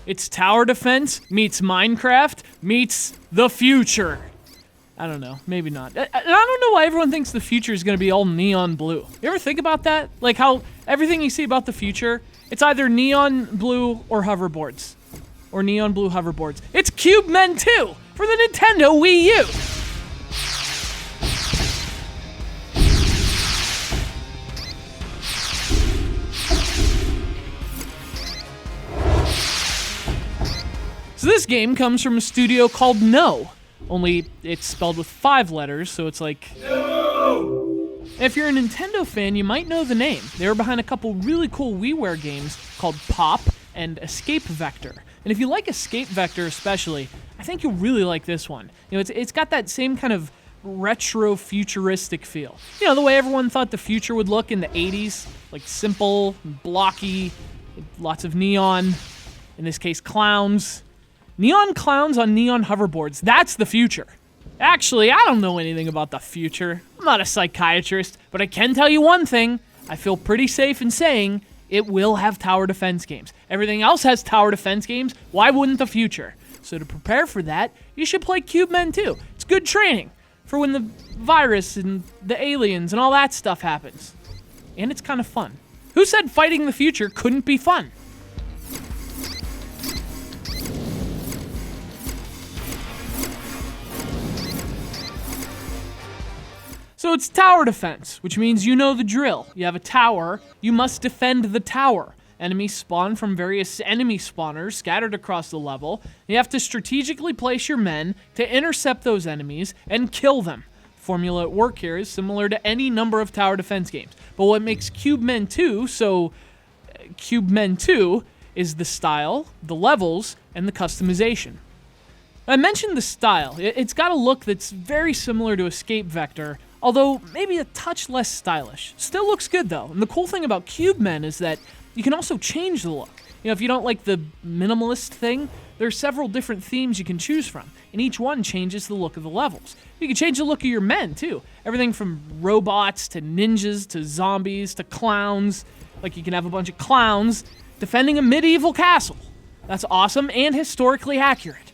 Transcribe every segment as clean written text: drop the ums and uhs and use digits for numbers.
It's tower defense meets Minecraft meets the future. I don't know, maybe not. I don't know why everyone thinks the future is gonna be all neon blue. You ever think about that? Like how everything you see about the future, it's either neon blue or hoverboards. Or neon blue hoverboards. It's Cubemen 2 for the Nintendo Wii U. So this game comes from a studio called Nnooo, only it's spelled with 5 letters, so it's like... No! If you're a Nintendo fan, you might know the name. They were behind a couple really cool WiiWare games called Pop and Escape Vector. And if you like Escape Vector especially, I think you'll really like this one. You know, it's got that same kind of retro futuristic feel. You know, the way everyone thought the future would look in the 80s, like simple, blocky, lots of neon, in this case clowns. Neon clowns on neon hoverboards, that's the future. Actually, I don't know anything about the future. I'm not a psychiatrist, but I can tell you one thing. I feel pretty safe in saying it will have tower defense games. Everything else has tower defense games, why wouldn't the future? So to prepare for that, you should play Cubemen 2. It's good training for when the virus and the aliens and all that stuff happens. And it's kind of fun. Who said fighting the future couldn't be fun? So it's tower defense, which means you know the drill. You have a tower, you must defend the tower. Enemies spawn from various enemy spawners scattered across the level. You have to strategically place your men to intercept those enemies and kill them. The formula at work here is similar to any number of tower defense games. But what makes Cubemen 2 so Cubemen 2 is the style, the levels, and the customization. I mentioned the style. It's got a look that's very similar to Escape Vector, although maybe a touch less stylish. Still looks good though, and the cool thing about Cubemen is that you can also change the look. You know, if you don't like the minimalist thing, there are several different themes you can choose from, and each one changes the look of the levels. You can change the look of your men too. Everything from robots to ninjas to zombies to clowns. Like you can have a bunch of clowns defending a medieval castle. That's awesome and historically accurate.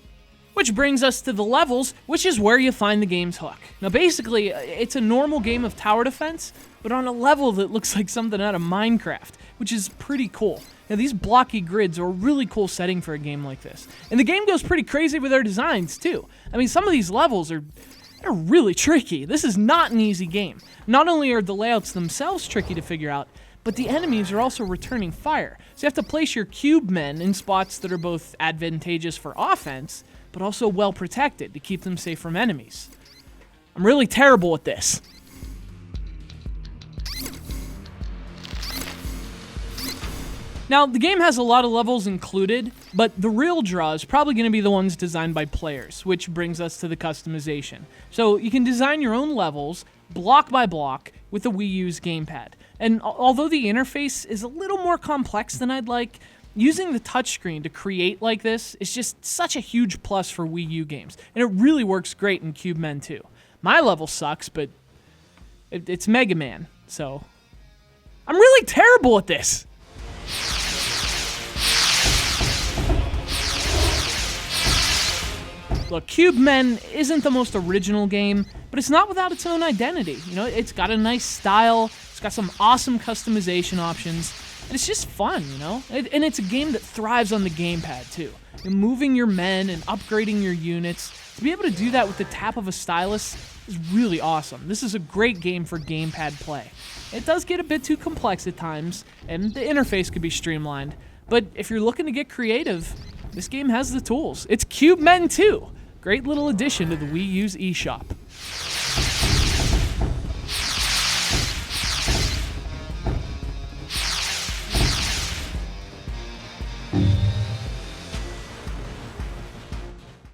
Which brings us to the levels, which is where you find the game's hook. Now basically, it's a normal game of tower defense, but on a level that looks like something out of Minecraft, which is pretty cool. Now these blocky grids are a really cool setting for a game like this. And the game goes pretty crazy with their designs too. I mean, some of these levels are really tricky. This is not an easy game. Not only are the layouts themselves tricky to figure out, but the enemies are also returning fire. So you have to place your Cubemen in spots that are both advantageous for offense, but also well protected to keep them safe from enemies. I'm really terrible at this. Now, the game has a lot of levels included, but the real draw is probably going to be the ones designed by players, which brings us to the customization. So you can design your own levels, block by block, with the Wii U's GamePad. And although the interface is a little more complex than I'd like, using the touchscreen to create like this is just such a huge plus for Wii U games, and it really works great in Cubemen 2. My level sucks, but it's Mega Man, so I'm really terrible at this. Look, Cubemen isn't the most original game, but it's not without its own identity. You know, it's got a nice style, it's got some awesome customization options, and it's just fun, you know? And it's a game that thrives on the GamePad, too. And moving your men and upgrading your units, to be able to do that with the tap of a stylus is really awesome. This is a great game for GamePad play. It does get a bit too complex at times, and the interface could be streamlined, but if you're looking to get creative, this game has the tools. It's Cubemen 2. Great little addition to the Wii U's eShop.